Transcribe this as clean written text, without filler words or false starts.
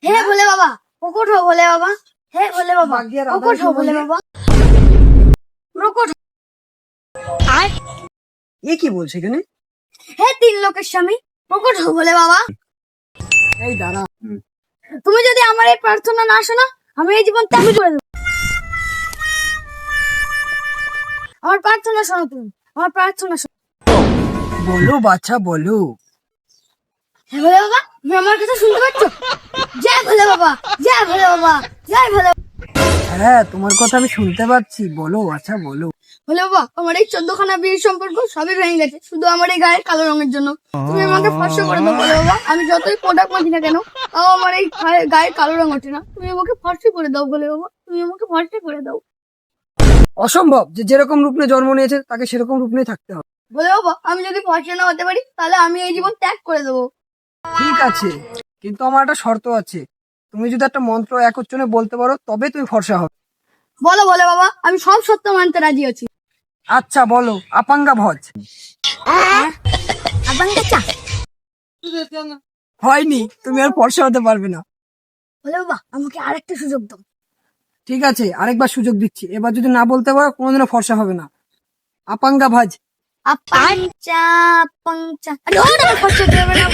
हे भोले बाबा प्रकट हो भोले बाबा, हे भोले बाबा प्रकट हो भोले बाबा प्रकट। আর এ কি বলছে এখানে? হে তিন লোকের স্বামী প্রকট হো ভোলে বাবা। এই দাঁড়া, তুমি যদি আমার এই প্রার্থনা না শোনো আমি এই জীবন ত্যাগ করে দেবো। আমার প্রার্থনা শোনো, তুমি আমার প্রার্থনা শোনো। বলো বাচ্চা বলো। হে ভোলে বাবা, তুমি আমার কথা শুনতে পাচ্ছ? জয় ভোলে বাবা, জয় ভোলে বাবা, জয় ভোলে বাবা। হ্যাঁ, তোমার কথা আমি শুনতে পাচ্ছি, বলো বাচ্চা বলো। ভোলে বাবা, আমার এই 14খানা বিয়ের সম্পর্ক সবই ভেঙে গেছে শুধু আমার এই গায়ের কালো রঙের জন্য। তুমি আমাকে ফর্সা করে দাও ভোলে বাবা, আমি যতই প্রোডাক্ট মাখি না কেন তাও আমার এই গায়ের কালো রঙ ওঠে না। তুমি আমাকে ফর্সা করে দাও ভোলে বাবা, তুমি আমাকে ফর্সা করে দাও। অসম্ভব, যে যেরকম রূপ নিয়ে জন্ম নিয়েছে তাকে সেরকম রূপ নিয়ে থাকতে হবে। ভোলে বাবা, আমি যদি ফর্সা না হতে পারি তাহলে আমি এই জীবন ত্যাগ করে দেবো। ঠিক আছে, কিন্তু আমার একটা শর্ত আছে। তুমি যদি একটা মন্ত্র একচ্ছনে বলতে পারো তবে তুমি ফর্সা হবে। বলো ভোলে বাবা, আমি সব সত্য মানতে রাজি আছি। আচ্ছা বলো, আপাঙ্গা ভজ। হয়নি, তুমি আর ফর্সা হতে পারবে না। ভোলে বাবা, আমাকে আরেকটা সুযোগ দাও। ঠিক আছে, আরেকবার সুযোগ দিচ্ছি, এবার যদি না বলতে পারো কোনোদিনও ফর্সা হবে না। আপাঙ্গা ভাজ। আপাঞ্চা পাঞ্চা, আরে ওটা ফর্সা দেবে না।